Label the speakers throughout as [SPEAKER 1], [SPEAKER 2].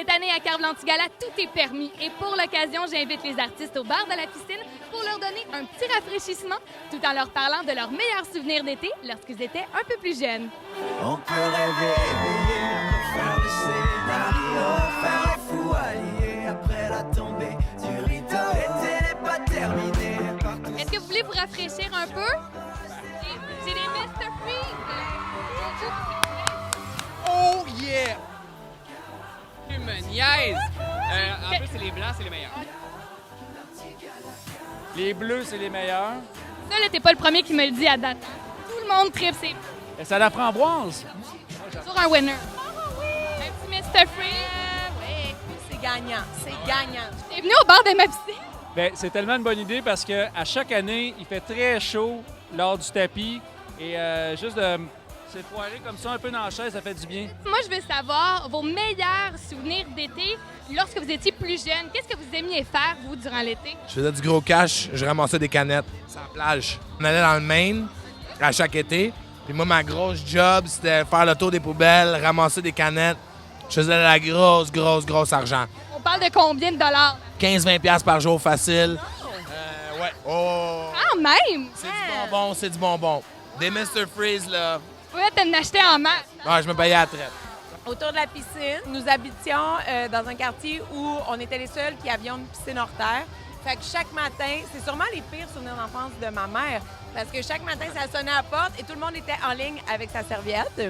[SPEAKER 1] Cette année, à Carve-Lantigala, tout est permis. Et pour l'occasion, j'invite les artistes au bar de la piscine pour leur donner un petit rafraîchissement, tout en leur parlant de leurs meilleurs souvenirs d'été lorsqu'ils étaient un peu plus jeunes.
[SPEAKER 2] On peut rêver, éveiller, faire des scénarios, faire les fous alliés après la tombée du rideau. L'été n'est pas terminé.
[SPEAKER 1] Est-ce que vous voulez vous rafraîchir un peu? J'ai des Mr. Freeze.
[SPEAKER 3] Oh yeah! Tu me niaises! En plus, c'est les blancs, c'est les meilleurs.
[SPEAKER 4] Les bleus, c'est les meilleurs.
[SPEAKER 1] Ça, là, t'es pas le premier qui me le dit à date. Tout le monde tripe, c'est
[SPEAKER 4] Et ça la framboise.
[SPEAKER 1] toujours un winner. Un petit Mr. Freeze.
[SPEAKER 5] Oui, c'est gagnant. C'est gagnant.
[SPEAKER 1] T'es venu au bar de ma piscine.
[SPEAKER 4] Bien, c'est tellement une bonne idée parce que à chaque année, il fait très chaud lors du tapis. Et juste de s'effoirer comme ça un peu dans la chaise, ça fait du bien.
[SPEAKER 1] Moi, je veux savoir vos meilleurs souvenirs d'été lorsque vous étiez plus jeune. Qu'est-ce que vous aimiez faire, vous, durant l'été?
[SPEAKER 6] Je faisais du gros cash, je ramassais des canettes sur la plage. On allait dans le Maine à chaque été. Puis moi, ma grosse job, c'était faire le tour des poubelles, ramasser des canettes. Je faisais de la grosse argent.
[SPEAKER 1] On parle de combien de dollars?
[SPEAKER 6] 15-20$ par jour facile. Ouais. Oh!
[SPEAKER 1] Quand même!
[SPEAKER 6] C'est du bonbon. Des Mr. Freeze, là.
[SPEAKER 1] Vous pouvez en acheter en masse.
[SPEAKER 6] Ouais, je me payais à la traite.
[SPEAKER 5] Autour de la piscine, nous habitions dans un quartier où on était les seuls qui avions une piscine hors terre. Fait que chaque matin, c'est sûrement les pires souvenirs d'enfance de ma mère, parce que chaque matin, ça sonnait à la porte et tout le monde était en ligne avec sa serviette.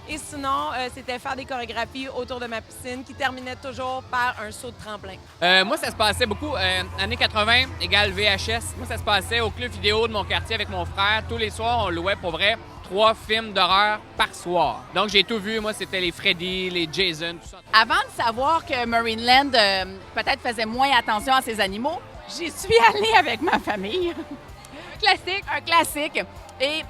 [SPEAKER 5] Et sinon, c'était faire des chorégraphies autour de ma piscine qui terminaient toujours par un saut de tremplin.
[SPEAKER 3] Moi, ça se passait beaucoup. Années 80 égale VHS. Moi, ça se passait au club vidéo de mon quartier avec mon frère. Tous les soirs, on louait pour vrai 3 films d'horreur par soir. Donc, j'ai tout vu. Moi, c'était les Freddy, les Jason, tout ça.
[SPEAKER 7] Avant de savoir que Marineland peut-être faisait moins attention à ses animaux, j'y suis allée avec ma famille.
[SPEAKER 1] Un classique.
[SPEAKER 7] Un classique. Et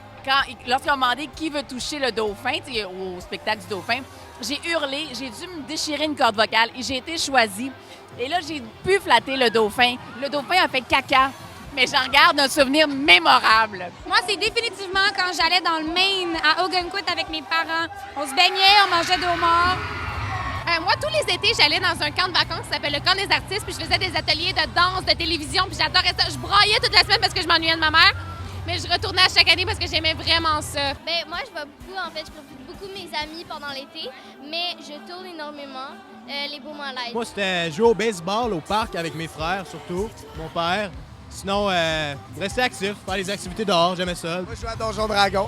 [SPEAKER 7] lorsqu'ils ont demandé qui veut toucher le dauphin, au spectacle du dauphin, j'ai hurlé, j'ai dû me déchirer une corde vocale et j'ai été choisie. Et là, j'ai pu flatter le dauphin. Le dauphin a fait caca, mais j'en garde un souvenir mémorable.
[SPEAKER 8] Moi, c'est définitivement quand j'allais dans le Maine, à Ogunquit avec mes parents. On se baignait, on mangeait de homard.
[SPEAKER 1] Moi, tous les étés, j'allais dans un camp de vacances qui s'appelle le camp des artistes, puis je faisais des ateliers de danse, de télévision, puis j'adorais ça. Je braillais toute la semaine parce que je m'ennuyais de ma mère. Mais je retournais à chaque année parce que j'aimais vraiment ça.
[SPEAKER 9] Ben moi, je vois beaucoup, en fait, je profite beaucoup de mes amis pendant l'été, mais je tourne énormément les beaux malaises.
[SPEAKER 10] Moi, c'était jouer au baseball au parc avec mes frères, surtout, mon père. Sinon, rester actif, faire des activités dehors, j'aimais ça.
[SPEAKER 6] Moi, je jouais à Donjon Dragon.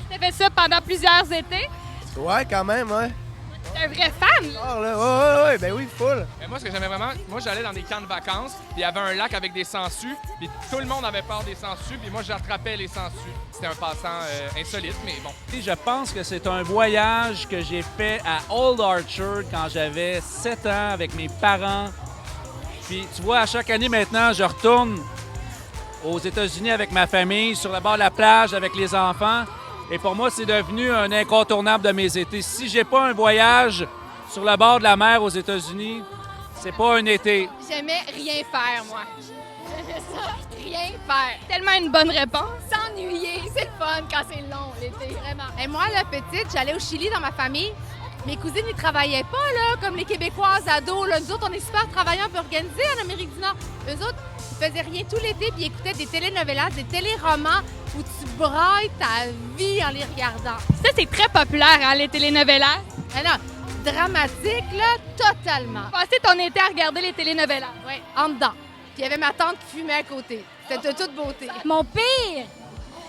[SPEAKER 1] T'as fait ça pendant plusieurs étés?
[SPEAKER 6] Ouais, quand même, ouais.
[SPEAKER 1] T'es un vrai fan, là.
[SPEAKER 6] Oh, là, ouais, ben oui, full.
[SPEAKER 3] Moi, ce que j'aimais vraiment, moi, j'allais dans des camps de vacances, puis il y avait un lac avec des sangsues, puis tout le monde avait peur des sangsues, puis moi, j'attrapais les sangsues. C'était un passant insolite, mais bon.
[SPEAKER 4] Je pense que c'est un voyage que j'ai fait à Old Orchard quand j'avais 7 ans avec mes parents. Puis tu vois, à chaque année maintenant, je retourne aux États-Unis avec ma famille, sur le bord de la plage avec les enfants. Et pour moi, c'est devenu un incontournable de mes étés. Si j'ai pas un voyage sur le bord de la mer aux États-Unis, c'est pas un été.
[SPEAKER 1] J'aimais rien faire, moi. J'aimais ça, rien faire. Tellement une bonne réponse. S'ennuyer, c'est le fun quand c'est long, l'été, vraiment.
[SPEAKER 11] Et moi, la petite, j'allais au Chili dans ma famille. Mes cousines, ils travaillaient pas, là, comme les Québécoises ados. Là. Nous autres, on est super travaillants et organisés en Amérique du Nord. Eux autres, ils faisaient rien tout l'été puis ils écoutaient des télénovelas, des téléromans où tu brailles ta vie en les regardant.
[SPEAKER 1] Ça, c'est très populaire, hein, les télénovelas.
[SPEAKER 11] Ah non, dramatique, là, totalement.
[SPEAKER 1] Passé ton été à regarder les télénovelas.
[SPEAKER 11] Oui, en dedans. Puis il y avait ma tante qui fumait à côté. C'était de toute beauté.
[SPEAKER 8] Mon pire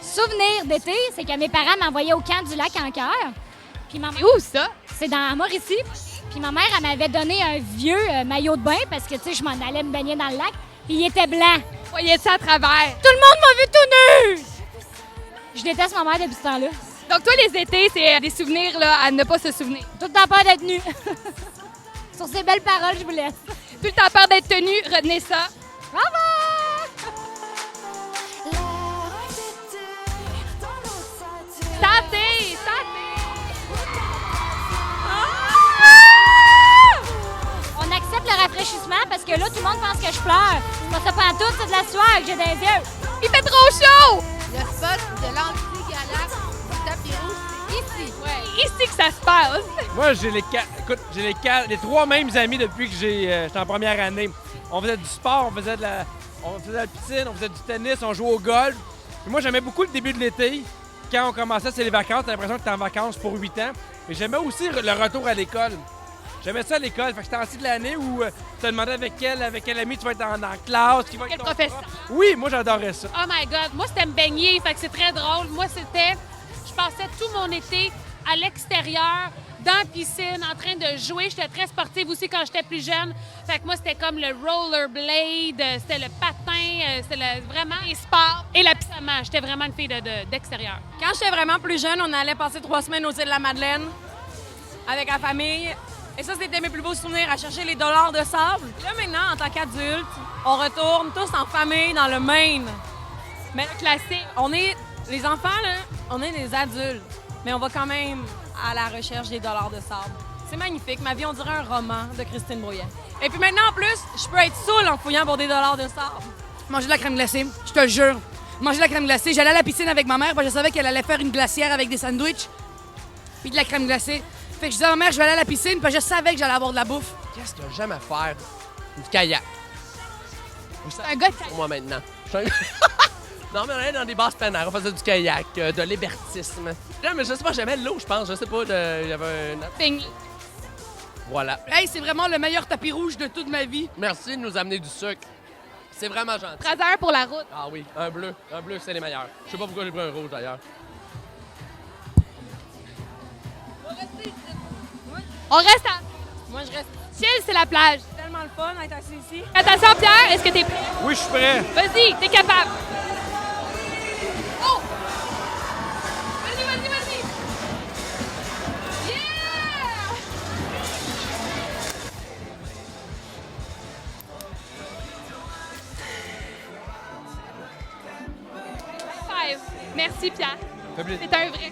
[SPEAKER 8] souvenir d'été, c'est que mes parents m'envoyaient au camp du lac en cœur. Puis ma mère...
[SPEAKER 1] Où ça?
[SPEAKER 8] C'est dans Mauricie. Puis ma mère, elle m'avait donné un vieux maillot de bain parce que, tu sais, je m'en allais me baigner dans le lac. Puis il était blanc.
[SPEAKER 1] Voyez ça à travers.
[SPEAKER 8] Tout le monde m'a vu tout nu! Je déteste ma mère depuis ce temps-là.
[SPEAKER 1] Donc, toi, les étés, c'est des souvenirs là, à ne pas se souvenir.
[SPEAKER 8] Tout le temps peur d'être nu. Sur ces belles paroles, je vous laisse.
[SPEAKER 1] Tout le temps peur d'être tenu, retenez ça.
[SPEAKER 8] Bravo!
[SPEAKER 1] Santé! Santé!
[SPEAKER 8] On accepte le rafraîchissement parce que là, tout le monde pense que je pleure. Moi, ça prend tout, c'est de la sueur que j'ai dans les yeux.
[SPEAKER 1] Il fait trop chaud!
[SPEAKER 11] Le spot de l'anti-galaxe du tapis rouge, c'est ici.
[SPEAKER 1] Ouais. ici que ça se passe.
[SPEAKER 12] Moi, j'ai les 3 mêmes amis depuis que j'étais en première année. On faisait du sport, on faisait de la piscine, on faisait du tennis, on jouait au golf. Puis moi, j'aimais beaucoup le début de l'été. Quand on commençait, c'est les vacances, t'as l'impression que t'es en vacances pour 8 ans. Mais j'aimais aussi le retour à l'école. J'aimais ça à l'école. Fait que c'était en de l'année où tu te demandais avec quel ami tu vas être en classe. Qui va
[SPEAKER 1] Quel
[SPEAKER 12] être ton
[SPEAKER 1] professeur.
[SPEAKER 12] prof. Oui, moi, j'adorais ça.
[SPEAKER 1] Oh my God. Moi, c'était me baigner. Fait que c'est très drôle. Moi, c'était... Je passais tout mon été à l'extérieur, dans la piscine, en train de jouer. J'étais très sportive aussi quand j'étais plus jeune. Fait que moi, c'était comme le rollerblade, c'était le patin, c'était vraiment les sports et la piscine. J'étais vraiment une fille d'extérieur.
[SPEAKER 5] Quand j'étais vraiment plus jeune, on allait passer 3 semaines aux îles de la Madeleine avec la famille. Et ça, c'était mes plus beaux souvenirs, à chercher les dollars de sable. Là, maintenant, en tant qu'adulte, on retourne tous en famille dans le Maine. Mais le classique, on est... Les enfants, là, on est des adultes, mais on va quand même à la recherche des dollars de sable. C'est magnifique. Ma vie, on dirait un roman de Christine Brouillet. Et puis maintenant, en plus, je peux être saoule en fouillant pour des dollars de sable.
[SPEAKER 13] Manger de la crème glacée, je te le jure. Manger de la crème glacée. J'allais à la piscine avec ma mère, parce que je savais qu'elle allait faire une glacière avec des sandwichs, puis de la crème glacée. Fait que je disais à ma mère, je vais aller à la piscine, parce que je savais que j'allais avoir de la bouffe.
[SPEAKER 14] Qu'est-ce que j'aime à faire? Du kayak.
[SPEAKER 1] Un gars de
[SPEAKER 14] Pour moi maintenant. Je suis un gars- Non, mais on allait dans des basses plein air, on faisait du kayak, de l'hébertisme. Non, mais je sais pas, j'aimais l'eau, je pense. Je sais pas, il y avait un... Voilà.
[SPEAKER 13] Hey, c'est vraiment le meilleur tapis rouge de toute ma vie.
[SPEAKER 14] Merci de nous amener du sucre. C'est vraiment gentil.
[SPEAKER 1] 13 heures pour la route.
[SPEAKER 14] Ah oui, un bleu. Un bleu, c'est les meilleurs. Je sais pas pourquoi j'ai pris un rouge, d'ailleurs.
[SPEAKER 1] On reste à...
[SPEAKER 5] Moi, je reste...
[SPEAKER 1] Chill, c'est la plage.
[SPEAKER 5] C'est tellement le fun d'être assis ici.
[SPEAKER 1] Attention, Pierre, est-ce que t'es prêt?
[SPEAKER 12] Oui, je suis prêt.
[SPEAKER 1] Vas-y, t'es capable. Oh! Vas-y, vas-y, vas-y. Yeah! High five. Merci, Pierre.
[SPEAKER 12] Fait plaisir.
[SPEAKER 1] C'est un vrai.